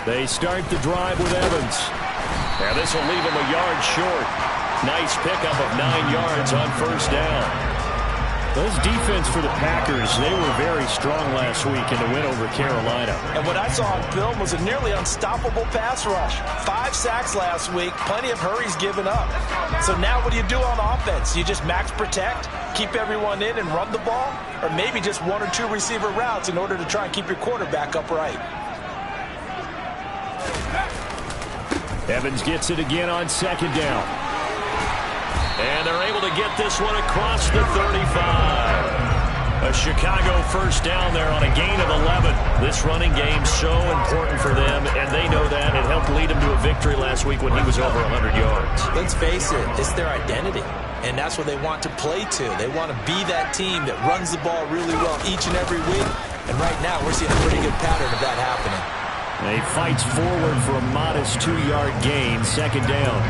They start the drive with Evans. Now this will leave him a yard short. Nice pickup of 9 yards on first down. Those defense for the Packers, they were very strong last week in the win over Carolina. And what I saw on film was a nearly unstoppable pass rush. 5 sacks last week, plenty of hurries given up. So now what do you do on offense? You just max protect, keep everyone in and run the ball? Or maybe just 1 or 2 receiver routes in order to try and keep your quarterback upright? Evans gets it again on second down. And they're able to get this one across the 35. A Chicago first down there on a gain of 11. This running game so important for them, and they know that. It helped lead them to a victory last week when he was over 100 yards. Let's face it, it's their identity, and that's what they want to play to. They want to be that team that runs the ball really well each and every week, and right now we're seeing a pretty good pattern of that happening. And he fights forward for a modest 2-yard gain, second down.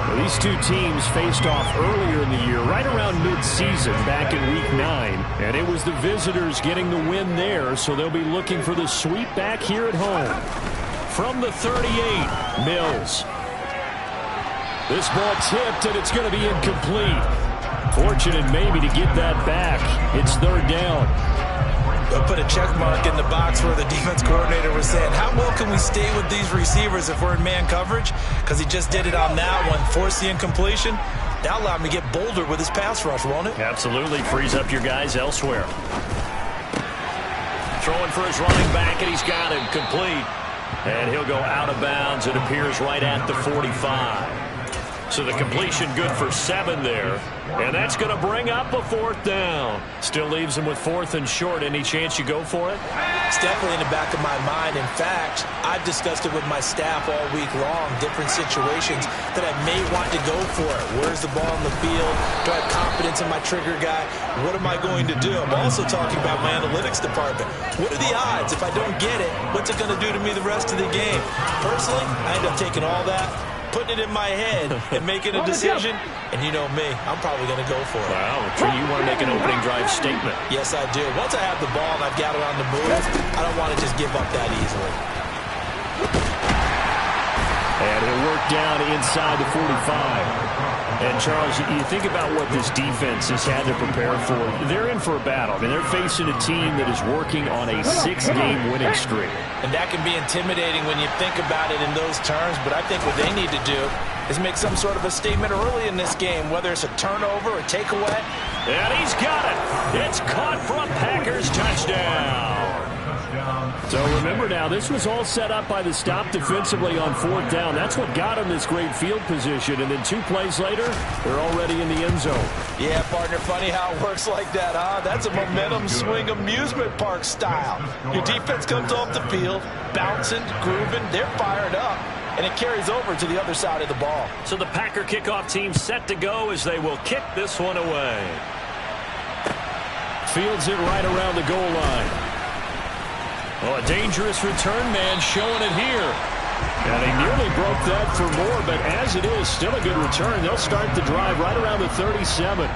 Well, these two teams faced off earlier in the year, right around mid-season, back in Week 9. And it was the visitors getting the win there, so they'll be looking for the sweep back here at home. From the 38, Mills. This ball tipped, and it's going to be incomplete. Fortunate maybe to get that back. It's third down. They'll put a check mark in the box where the defense coordinator was saying, how well can we stay with these receivers if we're in man coverage? Because he just did it on that one, forced the incompletion. That'll allow him to get bolder with his pass rush, won't it? Absolutely. Frees up your guys elsewhere. Throwing for his running back, and he's got it complete. And he'll go out of bounds. It appears right at the 45. So the completion good for 7 there. And that's going to bring up a 4th down. Still leaves him with 4th and short. Any chance you go for it? It's definitely in the back of my mind. In fact, I've discussed it with my staff all week long, different situations that I may want to go for it. Where's the ball on the field? Do I have confidence in my trigger guy? What am I going to do? I'm also talking about my analytics department. What are the odds? If I don't get it, what's it going to do to me the rest of the game? Personally, I end up taking all that, putting it in my head and making a decision, and you know me, I'm probably going to go for it. Wow, you want to make an opening drive statement. Yes, I do. Once I have the ball and I've got it on the move, I don't want to just give up that easily. And it'll work down inside the 45. And, Charles, you think about what this defense has had to prepare for. They're in for a battle. I mean, they're facing a team that is working on a 6-game winning streak. And that can be intimidating when you think about it in those terms, but I think what they need to do is make some sort of a statement early in this game, whether it's a turnover or takeaway. And he's got it. It's caught for a Packers touchdown. So remember now, this was all set up by the stop defensively on 4th down. That's what got him this great field position. And then 2 plays later, they're already in the end zone. Yeah, partner, funny how it works like that, huh? That's a momentum swing amusement park style. Your defense comes off the field, bouncing, grooving, they're fired up, and it carries over to the other side of the ball. So the Packer kickoff team set to go as they will kick this one away. Fields it right around the goal line. Oh, a dangerous return man showing it here. And he nearly broke that for more, but as it is, still a good return. They'll start the drive right around the 37.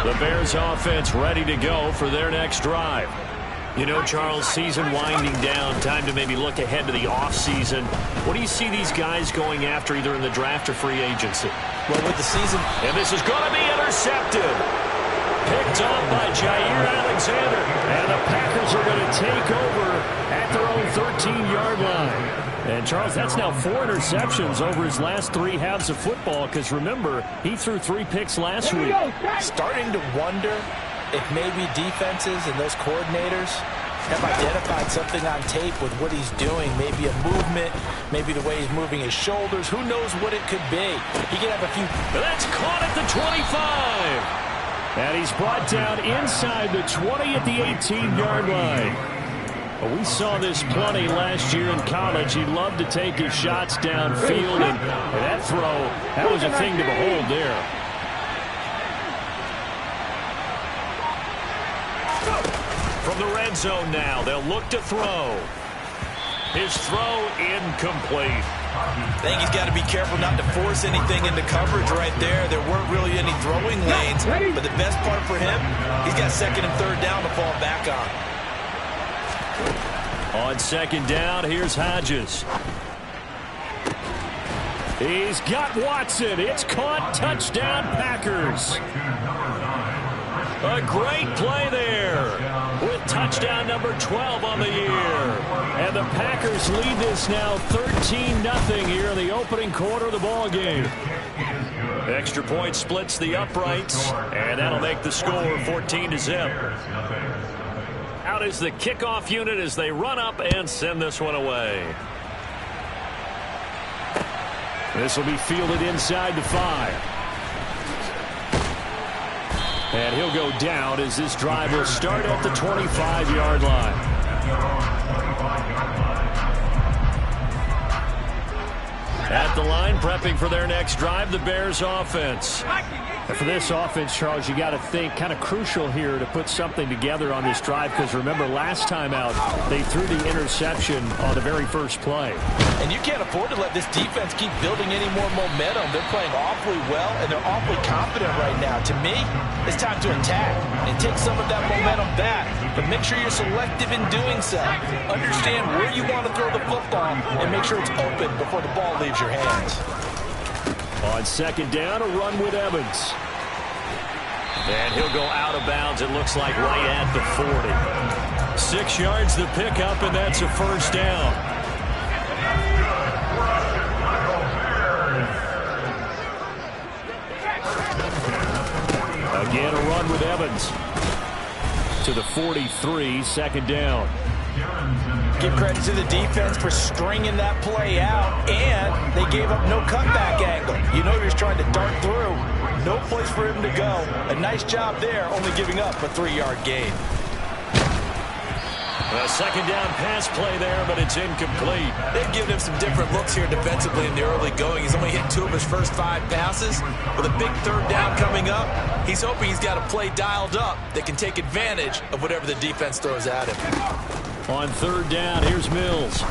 The Bears offense ready to go for their next drive. You know, Charles, season winding down, time to maybe look ahead to the offseason. What do you see these guys going after either in the draft or free agency? Well, with the season... And this is going to be intercepted. Picked up by Jair Alexander. And the Packers are going to take over at their own 13-yard line. And, Charles, that's now 4 interceptions over his last 3 halves of football because, remember, he threw 3 picks last week. Starting to wonder if maybe defenses and those coordinators have identified something on tape with what he's doing. Maybe a movement, maybe the way he's moving his shoulders. Who knows what it could be? He could have a few... That's caught at the 25. And he's brought down inside the 20 at the 18-yard line. Well, we saw this plenty last year in college. He loved to take his shots downfield, and that throw, that was a thing to behold there. From the red zone now, they'll look to throw. His throw incomplete. I think he's got to be careful not to force anything into coverage right there. There weren't really any throwing lanes, but the best part for him, he's got 2nd and 3rd down to fall back on. On second down, here's Hodges. He's got Watson. It's caught. Touchdown, Packers. A great play there with touchdown number 12 on the year. And the Packers lead this now 13-0 here in the opening quarter of the ball game. Extra point splits the uprights, and that'll make the score 14-0. Out is the kickoff unit as they run up and send this one away. This will be fielded inside the 5. And he'll go down as this drive will start at the 25-yard line. At the line, prepping for their next drive, the Bears offense. And for this offense, Charles, you got to think kind of crucial here to put something together on this drive, because remember last time out they threw the interception on the very first play. And you can't afford to let this defense keep building any more momentum. They're playing awfully well, and they're awfully confident right now. To me, it's time to attack and take some of that momentum back. But make sure you're selective in doing so. Understand where you want to throw the football and make sure it's open before the ball leaves your hands. On second down, a run with Evans. And he'll go out of bounds, it looks like right at the 40. 6 yards the pickup, and that's a first down. Again, a run with Evans. To the 43, second down. Give credit to the defense for stringing that play out, and they gave up no cutback angle. You know he was trying to dart through. No place for him to go. A nice job there, only giving up a 3-yard gain. A second down pass play there, but it's incomplete. They've given him some different looks here defensively in the early going. He's only hit 2 of his first 5 passes. With a big third down coming up, he's hoping he's got a play dialed up that can take advantage of whatever the defense throws at him. On third down, here's Mills.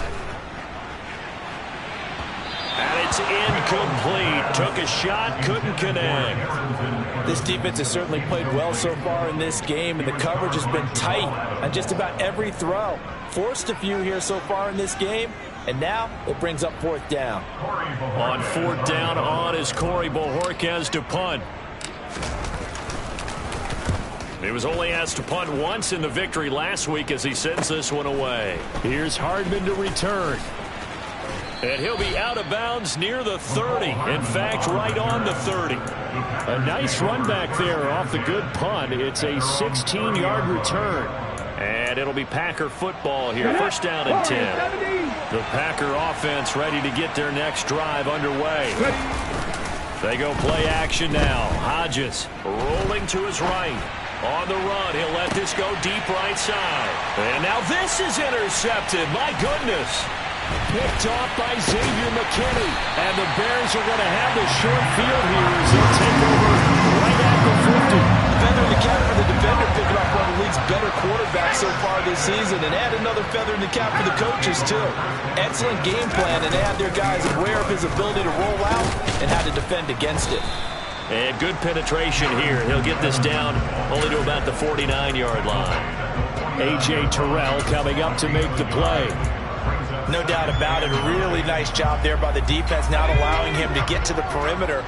And it's incomplete. Took a shot, couldn't connect. This defense has certainly played well so far in this game, and the coverage has been tight on just about every throw. Forced a few here so far in this game, and now it brings up fourth down. On fourth down, on is Corey Bojorquez to punt. He was only asked to punt once in the victory last week as he sends this one away. Here's Hardman to return. And he'll be out of bounds near the 30. In fact, right on the 30. A nice run back there off the good punt. It's a 16-yard return. And it'll be Packer football here. First down and 10. The Packer offense ready to get their next drive underway. They go play action now. Hodges rolling to his right. On the run, he'll let this go deep right side. And now this is intercepted. My goodness. Picked off by Xavier McKinney. And the Bears are going to have the short field here as they'll take over right at the 50. Feather in the cap for the defender, picking up one of the league's better quarterbacks so far this season. And add another feather in the cap for the coaches, too. Excellent game plan, and they have their guys aware of his ability to roll out and how to defend against it. And good penetration here. He'll get this down only to about the 49-yard line. A.J. Terrell coming up to make the play. No doubt about it. A really nice job there by the defense, not allowing him to get to the perimeter.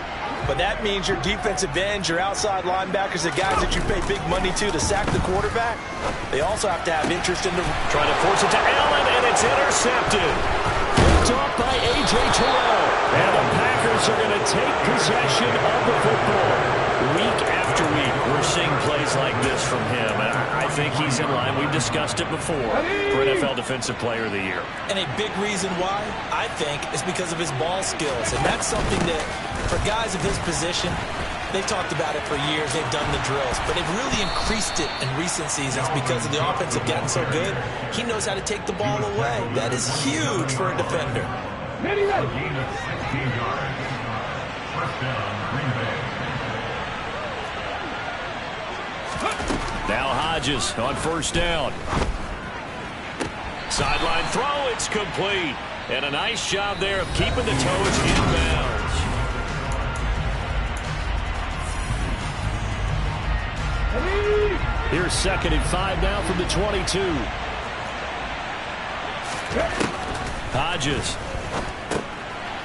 But that means your defensive ends, your outside linebackers, the guys that you pay big money to sack the quarterback, they also have to have interest in the... Trying to force it to Allen, and it's intercepted. Picked off by A.J. Terrell. And the Packers are going to take possession of the football. Week after week, we're seeing plays like this from him. And I think he's in line. We've discussed it before for NFL Defensive Player of the Year. And a big reason why, I think, is because of his ball skills. And that's something that, for guys of his position, they've talked about it for years. They've done the drills. But they've really increased it in recent seasons because of the offense have gotten so good. He knows how to take the ball away. That is huge for a defender. Ready. Now Hodges on first down. Sideline throw, it's complete. And a nice job there of keeping the toes in bounds. Here's 2nd and 5 now from the 22. Hodges.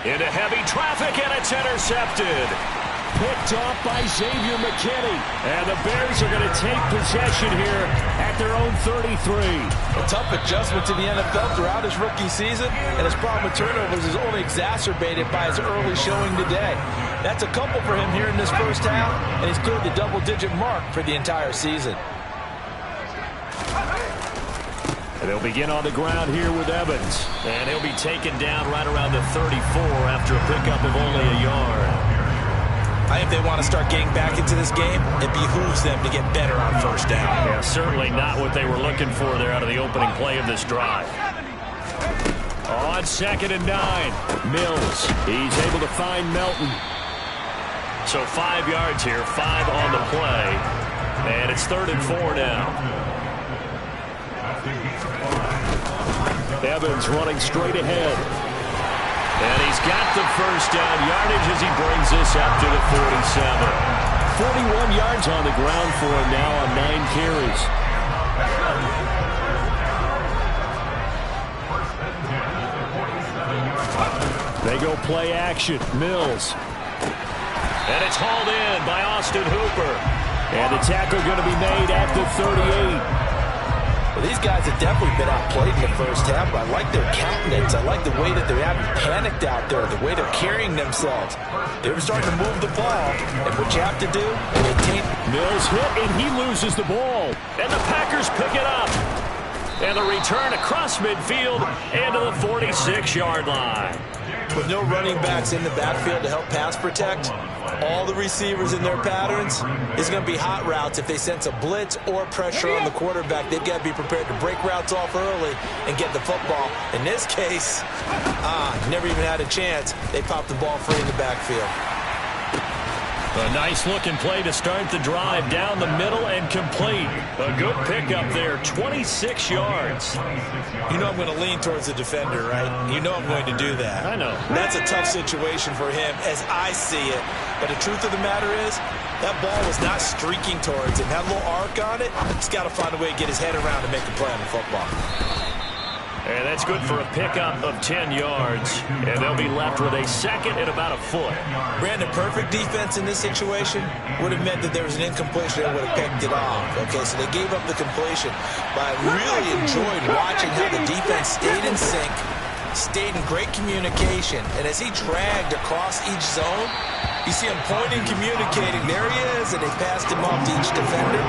Into heavy traffic, and it's intercepted. Picked off by Xavier McKinney. And the Bears are going to take possession here at their own 33. A tough adjustment to the NFL throughout his rookie season, and his problem with turnovers is only exacerbated by his early showing today. That's a couple for him here in this first half, and he's cleared the double-digit mark for the entire season. And they'll begin on the ground here with Evans. And he'll be taken down right around the 34 after a pickup of only a yard. I think they want to start getting back into this game. It behooves them to get better on first down. Yeah, certainly not what they were looking for there out of the opening play of this drive. On 2nd and 9, Mills. He's able to find Melton. So 5 yards here, 5 on the play. And it's 3rd and 4 now. Evans running straight ahead. And he's got the first down yardage as he brings this up to the 47. 41 yards on the ground for him now on 9 carries. They go play action. Mills. And it's hauled in by Austin Hooper. And the tackle going to be made at the 38. Well, these guys have definitely been outplayed in the first half, but I like their countenance. I like the way that they're having panicked out there, the way they're carrying themselves. They're starting to move the ball, and what you have to do is maintain. Mills hit, and he loses the ball. And the Packers pick it up. And the return across midfield into the 46-yard line. With no running backs in the backfield to help pass protect, all the receivers in their patterns is going to be hot routes. If they sense a blitz or pressure on the quarterback, they've got to be prepared to break routes off early and get the football. In this case, never even had a chance. They popped the ball free in the backfield. A nice-looking play to start the drive down the middle and complete. A good pickup there, 26 yards. You know I'm going to lean towards the defender, right? You know I'm going to do that. I know. That's a tough situation for him as I see it. But the truth of the matter is, that ball was not streaking towards him. That little arc on it, he's got to find a way to get his head around and make a play on the football. And that's good for a pickup of 10 yards. And they'll be left with a second and about a foot. Brandon, perfect defense in this situation would have meant that there was an incompletion that would have picked it off. Okay, so they gave up the completion. But I really enjoyed watching how the defense stayed in sync, stayed in great communication. And as he dragged across each zone, you see him pointing, communicating. There he is, and they passed him off to each defender.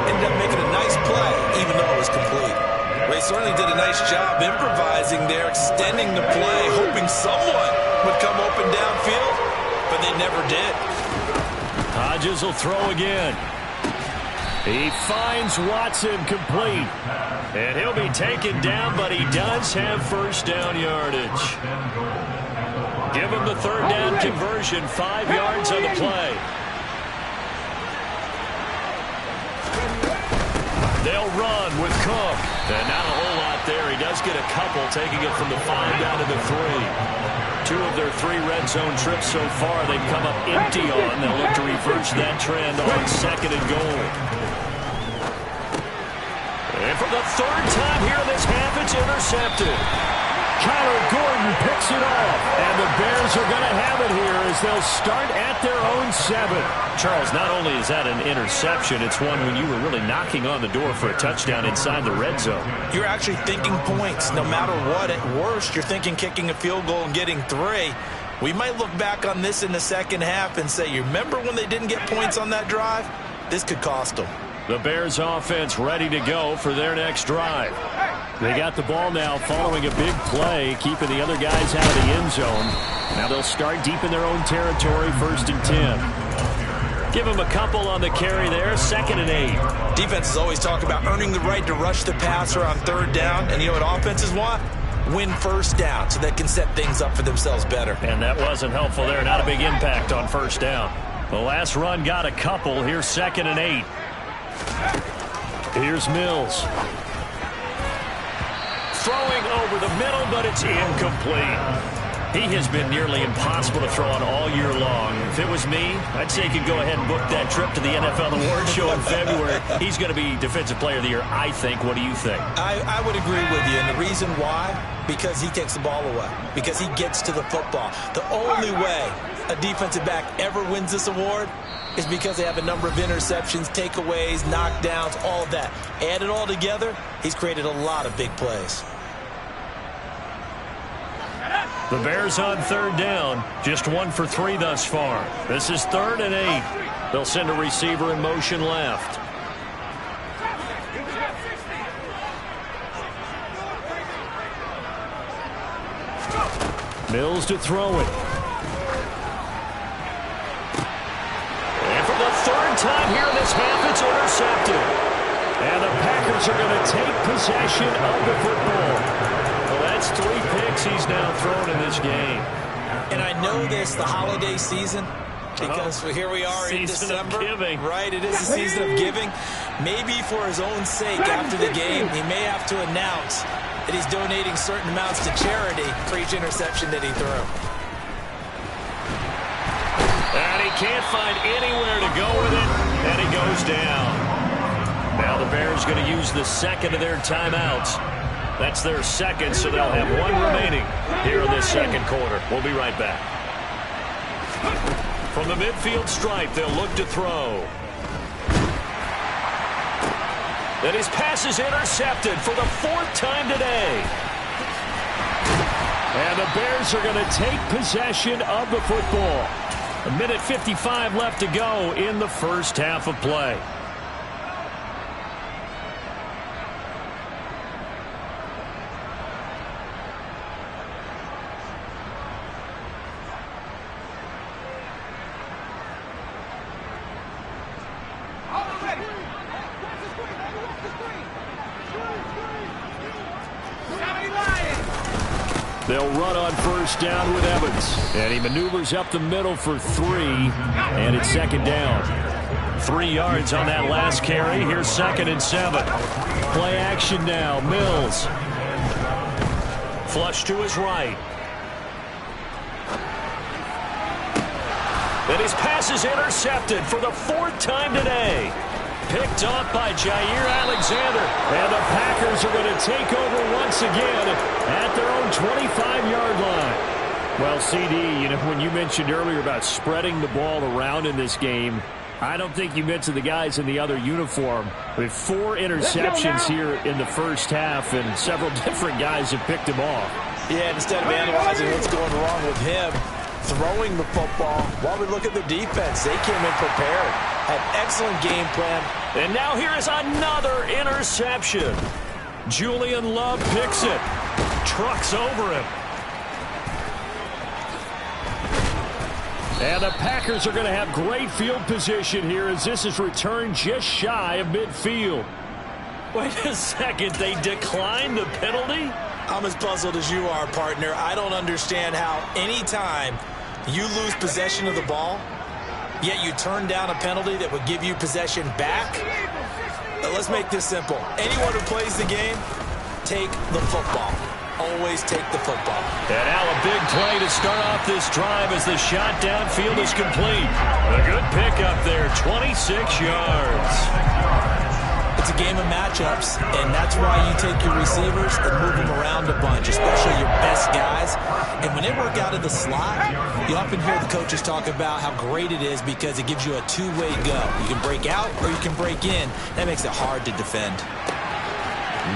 Ended up making a nice play, even though it was complete. They certainly did a nice job improvising there, extending the play, hoping someone would come open downfield, but they never did. Hodges will throw again. He finds Watson complete. And he'll be taken down, but he does have first down yardage. Give him the 3rd down conversion, 5 yards on the play. They'll run with Cook. And not a whole lot there. He does get a couple, taking it from the 5 down to the 3. 2 of their 3 red zone trips so far they've come up empty on. They'll look to reverse that trend on 2nd and goal. And for the 3rd time here this half, it's intercepted. Kyler Gordon picks it off. And the Bears are going to have it here as they'll start at their own 7. Charles, not only is that an interception, it's one when you were really knocking on the door for a touchdown inside the red zone. You're actually thinking points no matter what. At worst, you're thinking kicking a field goal and getting 3. We might look back on this in the second half and say, you remember when they didn't get points on that drive? This could cost them. The Bears offense ready to go for their next drive. They got the ball now following a big play, keeping the other guys out of the end zone. Now they'll start deep in their own territory, 1st and 10. Give them a couple on the carry there, 2nd and 8. Defenses always talk about earning the right to rush the passer on 3rd down. And you know what offenses want? Win first down so they can set things up for themselves better. And that wasn't helpful there. Not a big impact on 1st down. The last run got a couple. Here's 2nd and 8. Here's Mills. Throwing over the middle, but it's incomplete. He has been nearly impossible to throw on all year long. If it was me, I'd say he could go ahead and book that trip to the NFL Awards Show in February. He's going to be Defensive Player of the Year, I think. What do you think? I would agree with you, and the reason why, because he takes the ball away, because he gets to the football. The only way a defensive back ever wins this award is because they have a number of interceptions, takeaways, knockdowns, all of that. Add it all together, he's created a lot of big plays. The Bears on third down, just 1 for 3 thus far. This is 3rd and 8. They'll send a receiver in motion left. Mills to throw it. And for the 3rd time here in this half, it's intercepted. And the Packers are going to take possession of the football. Well, that's 3 picks he's now thrown in this game. And I know this, the holiday season, because here we are in December. Right, it is the season of giving. Maybe for his own sake after the game, he may have to announce that he's donating certain amounts to charity for each interception that he threw. And he can't find anywhere to go with it, and he goes down. Now the Bears going to use the second of their timeouts. That's their second, so they'll have 1 remaining here in this second quarter. We'll be right back. From the midfield stripe, they'll look to throw. And his pass is intercepted for the 4th time today. And the Bears are going to take possession of the football. 1:55 left to go in the first half of play. They'll run on first down with Evans. And he maneuvers up the middle for 3. And it's 2nd down. 3 yards on that last carry. Here's 2nd and 7. Play action now. Mills. Flush to his right. And his pass is intercepted for the 4th time today. Picked off by Jair Alexander. And the Packers are going to take over once again at their own 25-yard line. Well, CD, you know, when you mentioned earlier about spreading the ball around in this game, I don't think you mentioned the guys in the other uniform. With 4 interceptions here in the first half, and several different guys have picked him off. Yeah, instead of analyzing what's going wrong with him, throwing the football, while we look at the defense, they came in prepared. Had excellent game plan. And now here is another interception. Julian Love picks it. Trucks over him. And the Packers are going to have great field position here as this is returned just shy of midfield. Wait a second, they declined the penalty? I'm as puzzled as you are, partner. I don't understand how any time you lose possession of the ball, yet you turn down a penalty that would give you possession back. Let's make this simple. Anyone who plays the game, take the football. Always take the football. And now a big play to start off this drive as the shot downfield is complete. A good pickup there, 26 yards. It's a game of matchups, and that's why you take your receivers and move them around a bunch, especially your best guys. And when they work out of the slot, you often hear the coaches talk about how great it is because it gives you a two-way go. You can break out or you can break in. That makes it hard to defend.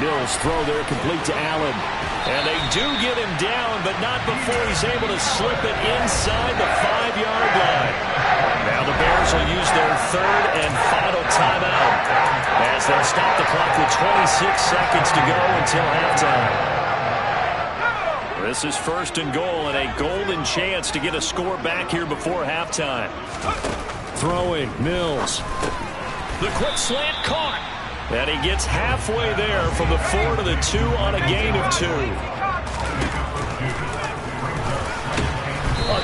Mills throw there complete to Allen. And they do get him down, but not before he's able to slip it inside the 5-yard line. Now the Bears will use their 3rd and final timeout as they'll stop the clock with 26 seconds to go until halftime. This is 1st and goal and a golden chance to get a score back here before halftime. Throwing, Mills. The quick slant caught. And he gets halfway there from the 4 to the 2 on a gain of 2.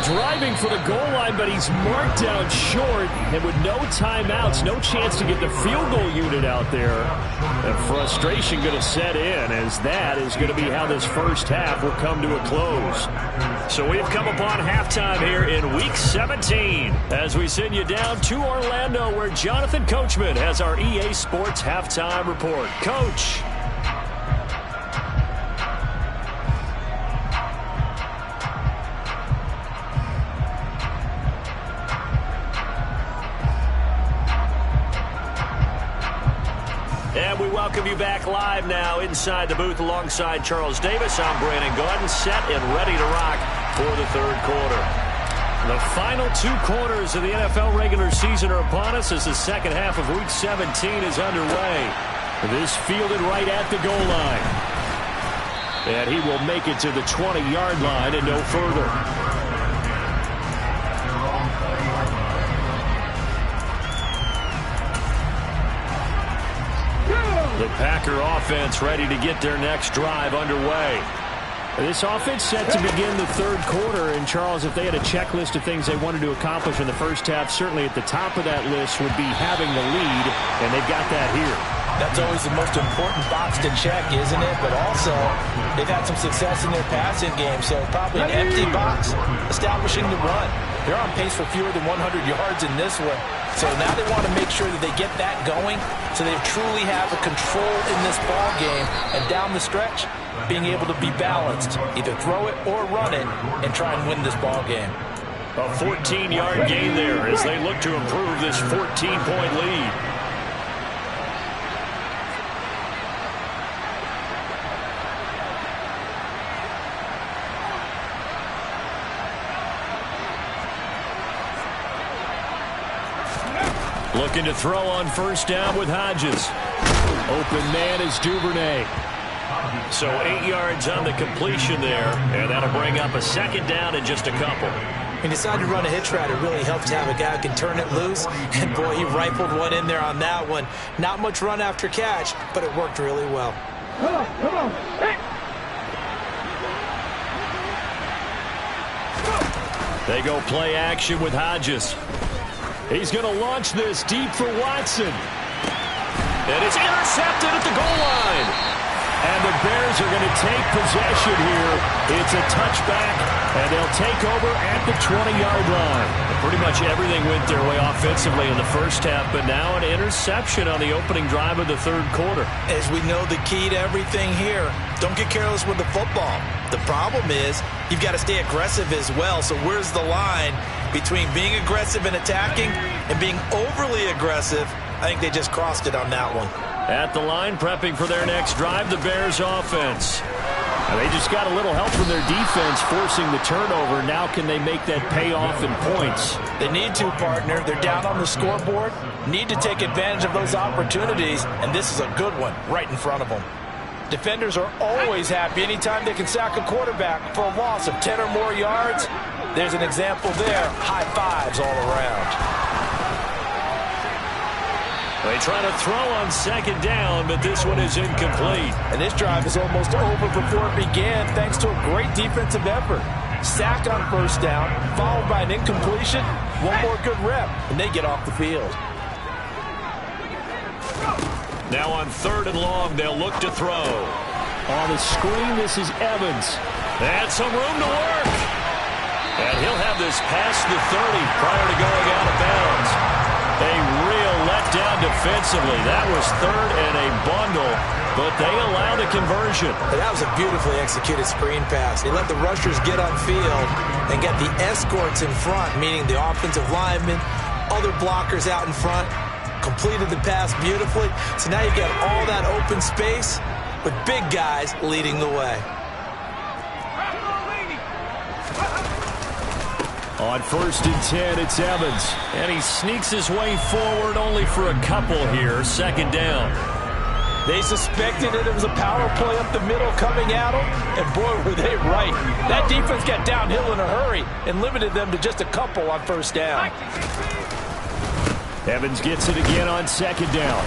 Driving for the goal line, but he's marked down short. And with no timeouts, no chance to get the field goal unit out there. And frustration going to set in, as that is going to be how this first half will come to a close. So we've come upon halftime here in Week 17 as we send you down to Orlando, where Jonathan Coachman has our EA Sports Halftime Report. Coach. And we welcome you back live now inside the booth alongside Charles Davis. I'm Brandon Gaudin, set and ready to rock for the third quarter. The final 2 quarters of the NFL regular season are upon us as the second half of Week 17 is underway. This fielded right at the goal line. And he will make it to the 20-yard line and no further. The Packer offense ready to get their next drive underway. This offense set to begin the third quarter. And, Charles, if they had a checklist of things they wanted to accomplish in the first half, certainly at the top of that list would be having the lead, and they've got that here. That's always the most important box to check, isn't it? But also, they've had some success in their passing game, so probably an empty box establishing the run. They're on pace for fewer than 100 yards in this one. So now they want to make sure that they get that going so they truly have a control in this ball game. And down the stretch, being able to be balanced, either throw it or run it, and try and win this ball game. A 14-yard gain there as they look to improve this 14-point lead. Looking to throw on first down with Hodges. Open man is Duvernay. So 8 yards on the completion there, and that'll bring up a second down in just a couple. He decided to run a hitch route. It really helps to have a guy who can turn it loose. And, boy, he rifled one in there on that one. Not much run after catch, but it worked really well. Come on. Hey. They go play action with Hodges. He's going to launch this deep for Watson. And it's intercepted at the goal line. And the Bears are going to take possession here. It's a touchback, and they'll take over at the 20-yard line. Pretty much everything went their way offensively in the first half, but now an interception on the opening drive of the third quarter. As we know, the key to everything here, don't get careless with the football. The problem is you've got to stay aggressive as well. So where's the line between being aggressive and attacking and being overly aggressive? I think they just crossed it on that one. At the line, prepping for their next drive, the Bears offense. And they just got a little help from their defense forcing the turnover. Now can they make that pay off in points? They need to, partner. They're down on the scoreboard. Need to take advantage of those opportunities, and this is a good one right in front of them. Defenders are always happy anytime they can sack a quarterback for a loss of 10 or more yards. There's an example there. High fives all around. They try to throw on second down, but this one is incomplete. And this drive is almost over before it began thanks to a great defensive effort. Sack on first down, followed by an incompletion. One more good rep, and they get off the field. Now on third and long, they'll look to throw. On the screen, this is Evans. And some room to work. And he'll have this past the 30 prior to going out of bounds. A real letdown defensively. That was third and a bundle, but they allowed a conversion. That was a beautifully executed screen pass. They let the rushers get on field and get the escorts in front, meaning the offensive linemen, other blockers out in front, completed the pass beautifully. So now you've got all that open space with big guys leading the way. On first and 10, it's Evans. And he sneaks his way forward only for a couple here. Second down. They suspected it was a power play up the middle coming at them. And boy, were they right. That defense got downhill in a hurry and limited them to just a couple on first down. Evans gets it again on second down.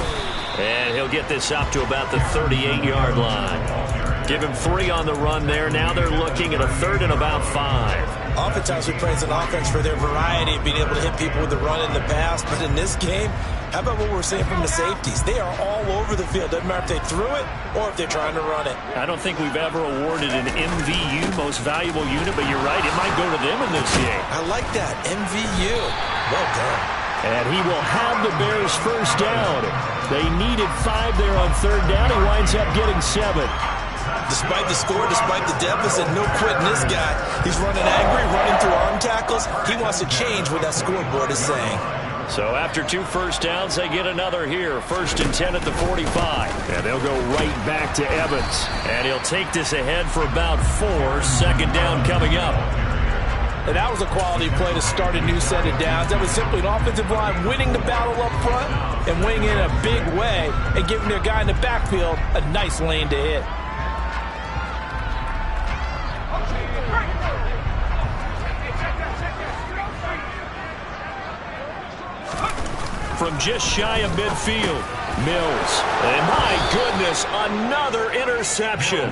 And he'll get this up to about the 38-yard line. Give him 3 on the run there. Now they're looking at a third and about 5. Oftentimes we praise an offense for their variety of being able to hit people with the run in the pass, but in this game, how about what we're seeing from the safeties? They are all over the field. Doesn't matter if they threw it or if they're trying to run it. I don't think we've ever awarded an MVU, most valuable unit, but you're right, it might go to them in this game. I like that, MVU. Well done. And he will have the Bears first down. They needed 5 there on third down. He winds up getting 7. Despite the score, despite the deficit, no quitting this guy. He's running angry, running through arm tackles. He wants to change what that scoreboard is saying. So after 2 first downs, they get another here. 1st and 10 at the 45. And they'll go right back to Evans. And he'll take this ahead for about 4. 2nd down coming up. And that was a quality play to start a new set of downs. That was simply an offensive line winning the battle up front and winning in a big way and giving their guy in the backfield a nice lane to hit. From just shy of midfield, Mills. And my goodness, another interception.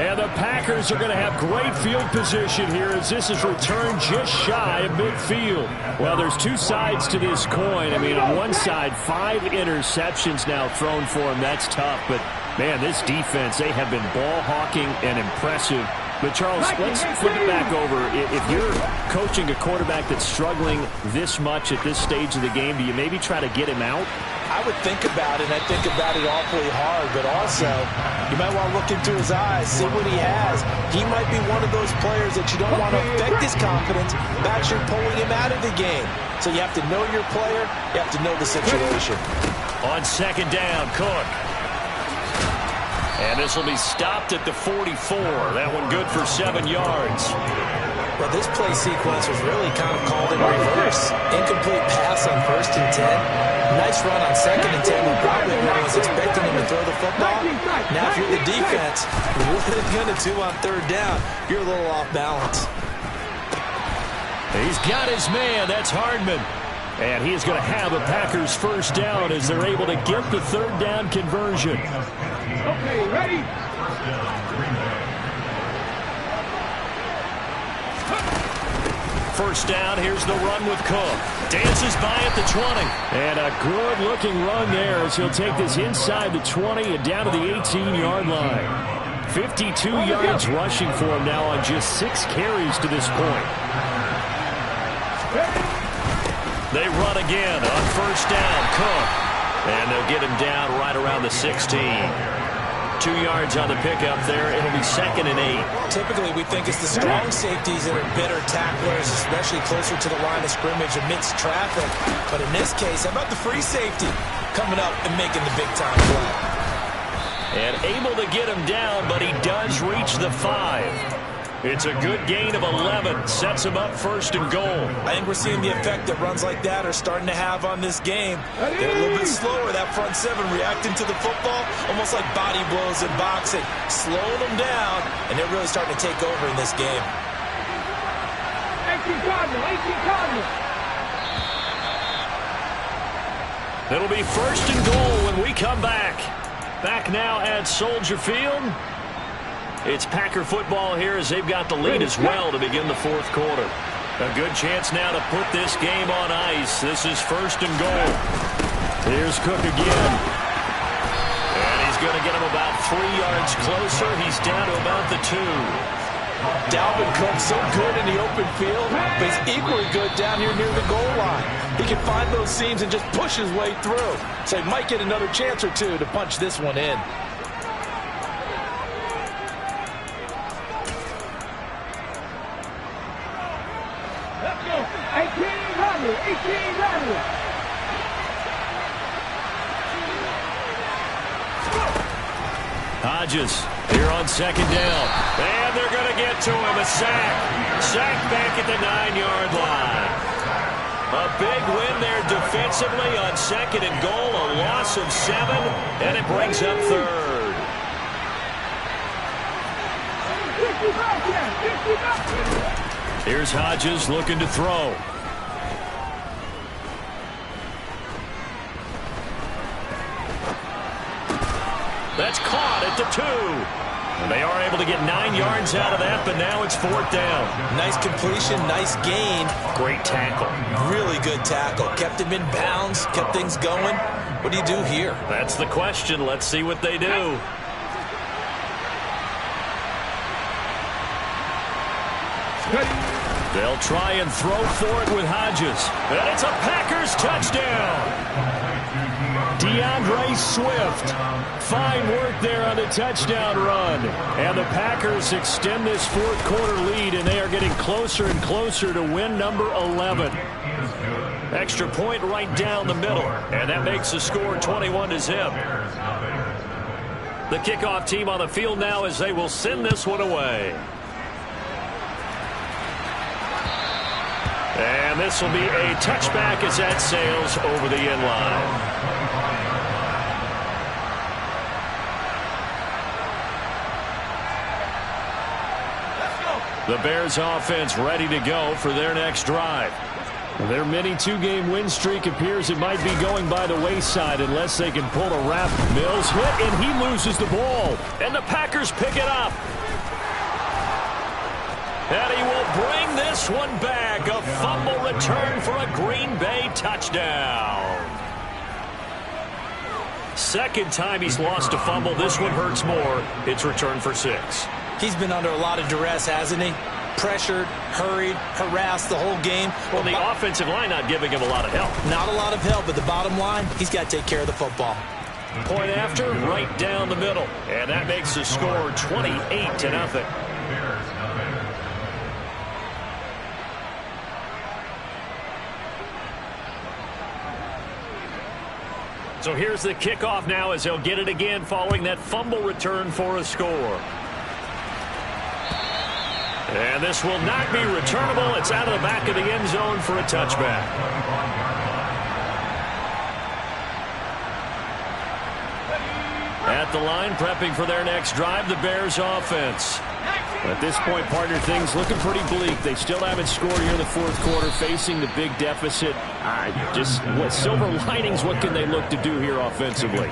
And the Packers are going to have great field position here as this is returned just shy of midfield. Well, there's 2 sides to this coin. I mean, on one side, 5 interceptions now thrown for him. That's tough. But, man, this defense, they have been ball hawking and impressive. But, Charles, let's flip it back over. If you're coaching a quarterback that's struggling this much at this stage of the game, do you maybe try to get him out? I would think about it, and I think about it awfully hard, but also you might want to look into his eyes, see what he has. He might be one of those players that you don't want to affect his confidence by actually pulling him out of the game. So you have to know your player, you have to know the situation. On 2nd down, Cook. And this will be stopped at the 44. That one good for 7 yards. Well, this play sequence was really kind of called in reverse. Incomplete pass on 1st and 10. Nice run on 2nd and 10. Probably everyone was expecting him to throw the football. Now, if you're the defense, what are you going to do on 3rd down? You're a little off balance. He's got his man. That's Hardman. And he is going to have a Packers first down as they're able to get the 3rd down conversion. Okay, ready? First down, here's the run with Cook. Dances by at the 20. And a good-looking run there as he'll take this inside the 20 and down to the 18-yard line. 52 yards rushing for him now on just 6 carries to this point. They run again on 1st down, Cook. And they'll get him down right around the 16. 2 yards on the pickup there. It'll be 2nd and 8. Typically, we think it's the strong safeties that are better tacklers, especially closer to the line of scrimmage amidst traffic. But in this case, how about the free safety coming up and making the big-time play? And able to get him down, but he does reach the 5. It's a good gain of 11. Sets him up 1st and goal. I think we're seeing the effect that runs like that are starting to have on this game. They're a little bit slower, that front 7, reacting to the football, almost like body blows in boxing, slowing them down, and they're really starting to take over in this game. 18 Cardinal, 18 Cardinal. It'll be 1st and goal when we come back. Back now at Soldier Field. It's Packer football here as they've got the lead as well to begin the 4th quarter. A good chance now to put this game on ice. This is 1st and goal. Here's Cook again. And he's going to get him about 3 yards closer. He's down to about the 2. Dalvin Cook so good in the open field, but he's equally good down here near the goal line. He can find those seams and just push his way through. So he might get another chance or 2 to punch this one in. Hodges here on 2nd down. And they're going to get to him. A sack. Sack back at the 9-yard line. A big win there defensively on 2nd and goal. A loss of 7. And it brings up 3rd. Here's Hodges looking to throw. That's caught at the 2. They are able to get 9 yards out of that, but now it's 4th down. Nice completion, nice gain. Great tackle. Really good tackle. Kept him in bounds, kept things going. What do you do here? That's the question. Let's see what they do. They'll try and throw for it with Hodges. And it's a Packers touchdown. DeAndre Swift. Fine work there on the touchdown run. And the Packers extend this 4th quarter lead, and they are getting closer and closer to win number 11. Extra point right down the middle. And that makes the score 21-0. The kickoff team on the field now as they will send this one away. And this will be a touchback as that sails over the end line. The Bears offense ready to go for their next drive. Their mini 2-game win streak appears it might be going by the wayside unless they can pull a wrap. Mills hit and he loses the ball. And the Packers pick it up. And he will bring this one back. A fumble return for a Green Bay touchdown. Second time he's lost a fumble. This one hurts more. It's returned for 6. He's been under a lot of duress, hasn't he? Pressured, hurried, harassed the whole game. Well, the offensive line not giving him a lot of help. Not a lot of help, but the bottom line, he's got to take care of the football. Point after, right down the middle. And that makes the score 28-0. So here's the kickoff now as they'll get it again following that fumble return for a score. And this will not be returnable. It's out of the back of the end zone for a touchback. At the line, prepping for their next drive, the Bears offense. At this point, partner, things looking pretty bleak. They still haven't scored here in the 4th quarter, facing the big deficit. What silver linings, what can they look to do here offensively?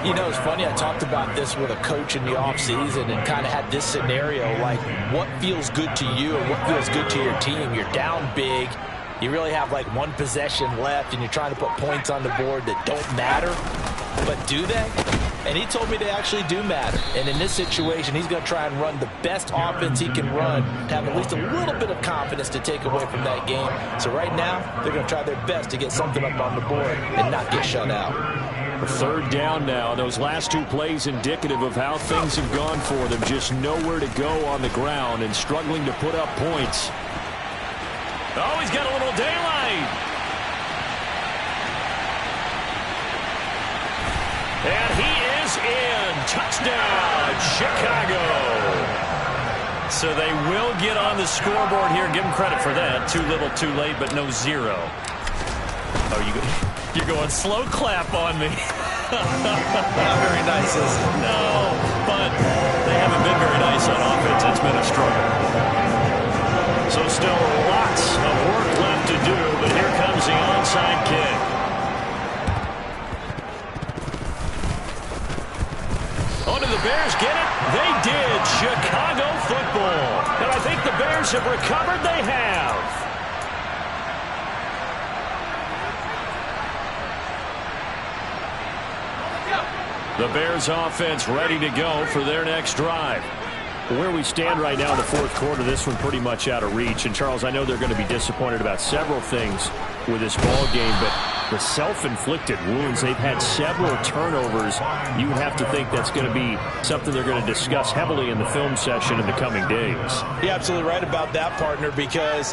You know, it's funny, I talked about this with a coach in the offseason and kind of had this scenario, like what feels good to you and what feels good to your team. You're down big. You really have like one possession left, and you're trying to put points on the board that don't matter. But do they? And he told me they actually do matter. And in this situation, he's going to try and run the best offense he can run to have at least a little bit of confidence to take away from that game. So right now, they're going to try their best to get something up on the board and not get shut out. 3rd down now. Those last 2 plays indicative of how things have gone for them. Just nowhere to go on the ground and struggling to put up points. Oh, he's got a little daylight. And he is in. Touchdown, Chicago. So they will get on the scoreboard here. Give them credit for that. Too little, too late, but no 0. Oh, you're going slow clap on me. Not very nice, is it? No, but they haven't been very nice on offense. It's been a struggle. So still lots of work left to do, but here comes the onside kick. Oh, did the Bears get it? They did. Chicago football. And I think the Bears have recovered. They have. The Bears offense ready to go for their next drive. Where we stand right now in the 4th quarter, this one pretty much out of reach. And, Charles, I know they're going to be disappointed about several things with this ball game, but the self-inflicted wounds, they've had several turnovers. You would have to think that's going to be something they're going to discuss heavily in the film session in the coming days. You're absolutely right about that, partner, because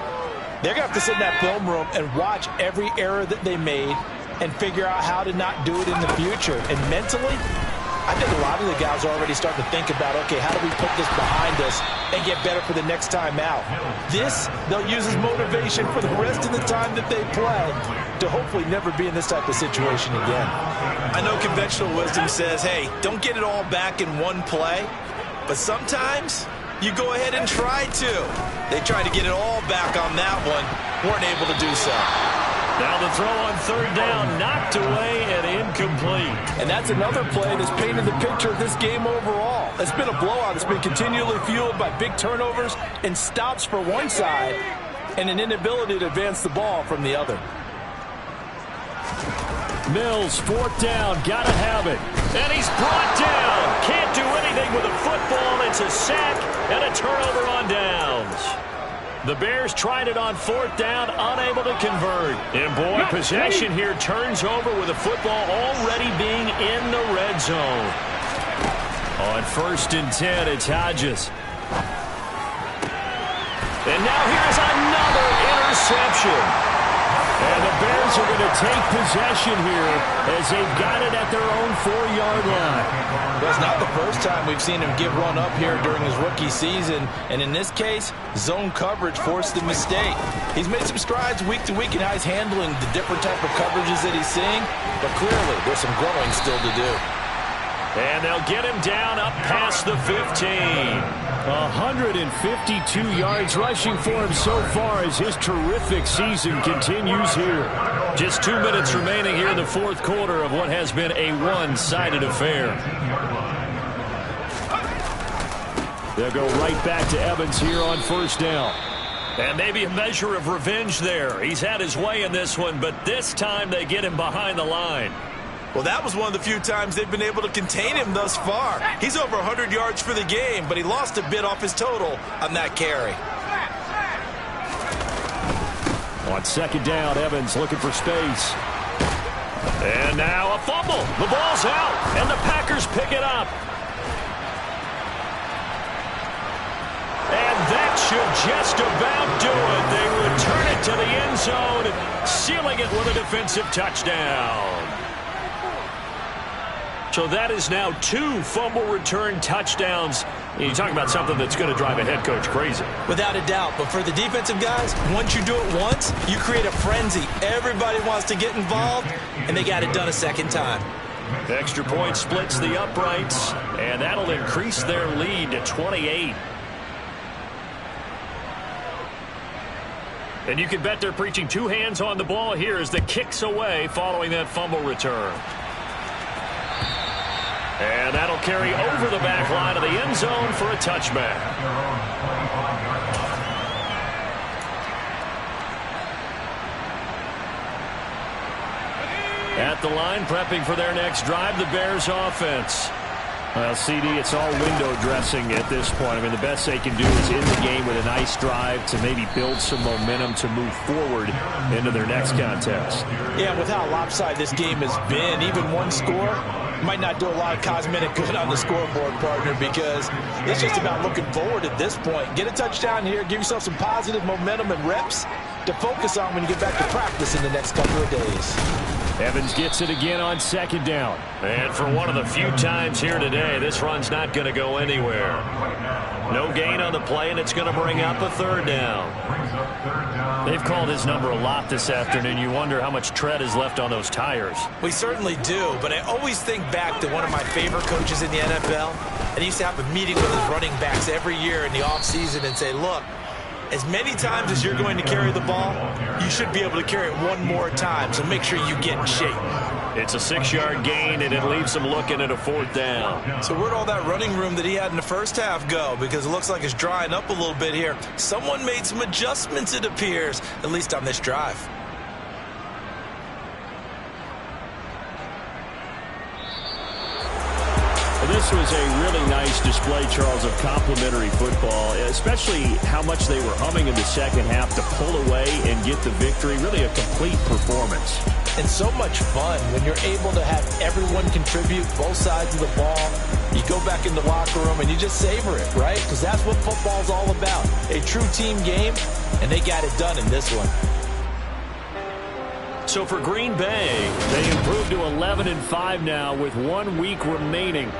they're going to have to sit in that film room and watch every error that they made and figure out how to not do it in the future. And mentally, I think a lot of the guys are already starting to think about, okay, how do we put this behind us and get better for the next time out? This, they'll use as motivation for the rest of the time that they play to hopefully never be in this type of situation again. I know conventional wisdom says, hey, don't get it all back in one play, but sometimes you go ahead and try to. They tried to get it all back on that one, weren't able to do so. Now the throw on 3rd down, knocked away and incomplete. And that's another play that's painted the picture of this game overall. It's been a blowout. It's been continually fueled by big turnovers and stops for one side and an inability to advance the ball from the other. Mills, fourth down, gotta have it. And he's brought down. Can't do anything with a football. It's a sack and a turnover on downs. The Bears tried it on fourth down, unable to convert. And boy, possession here turns over with the football already being in the red zone. On 1st and 10, it's Hodges. And now here's another interception. And the Bears are going to take possession here as they've got it at their own 4-yard line. Well, it's not the first time we've seen him give one up here during his rookie season. And in this case, zone coverage forced the mistake. He's made some strides week to week in how he's handling the different type of coverages that he's seeing. But clearly, there's some growing still to do. And they'll get him down up past the 15. 152 yards rushing for him so far as his terrific season continues here. Just 2 minutes remaining here in the fourth quarter of what has been a one-sided affair. They'll go right back to Evans here on 1st down. And maybe a measure of revenge there. He's had his way in this one, but this time they get him behind the line. Well, that was one of the few times they've been able to contain him thus far. He's over 100 yards for the game, but he lost a bit off his total on that carry. On 2nd down, Evans looking for space. And now a fumble. The ball's out, and the Packers pick it up. And that should just about do it. They return it to the end zone, sealing it with a defensive touchdown. So that is now 2 fumble return touchdowns. You talk about something that's going to drive a head coach crazy. Without a doubt. But for the defensive guys, once you do it once, you create a frenzy. Everybody wants to get involved, and they got it done a second time. The extra point splits the uprights, and that'll increase their lead to 28. And you can bet they're preaching 2 hands on the ball here as the kick's away following that fumble return. And that'll carry over the back line of the end zone for a touchback. At the line, prepping for their next drive, the Bears offense. Well, CD, it's all window dressing at this point. I mean, the best they can do is end the game with a nice drive to maybe build some momentum to move forward into their next contest. Yeah, with how lopsided this game has been, even one score might not do a lot of cosmetic good on the scoreboard, partner, because it's just about looking forward at this point. Get a touchdown here, give yourself some positive momentum and reps to focus on when you get back to practice in the next couple of days. Evans gets it again on 2nd down. And for one of the few times here today, this run's not going to go anywhere. No gain on the play, and it's going to bring up a 3rd down. They've called his number a lot this afternoon. You wonder how much tread is left on those tires. We certainly do, but I always think back to one of my favorite coaches in the NFL, and he used to have a meeting with his running backs every year in the offseason and say, look, as many times as you're going to carry the ball, you should be able to carry it one more time, so make sure you get in shape. It's a 6-yard gain, and it leaves them looking at a 4th down. So where'd all that running room that he had in the first half go? Because it looks like it's drying up a little bit here. Someone made some adjustments, it appears, at least on this drive. This was a really nice display, Charles, of complimentary football, especially how much they were humming in the second half to pull away and get the victory. Really a complete performance. And so much fun when you're able to have everyone contribute, both sides of the ball. You go back in the locker room and you just savor it, right? Because that's what football's all about. A true team game, and they got it done in this one. So for Green Bay, they improved to 11-5 now with 1 week remaining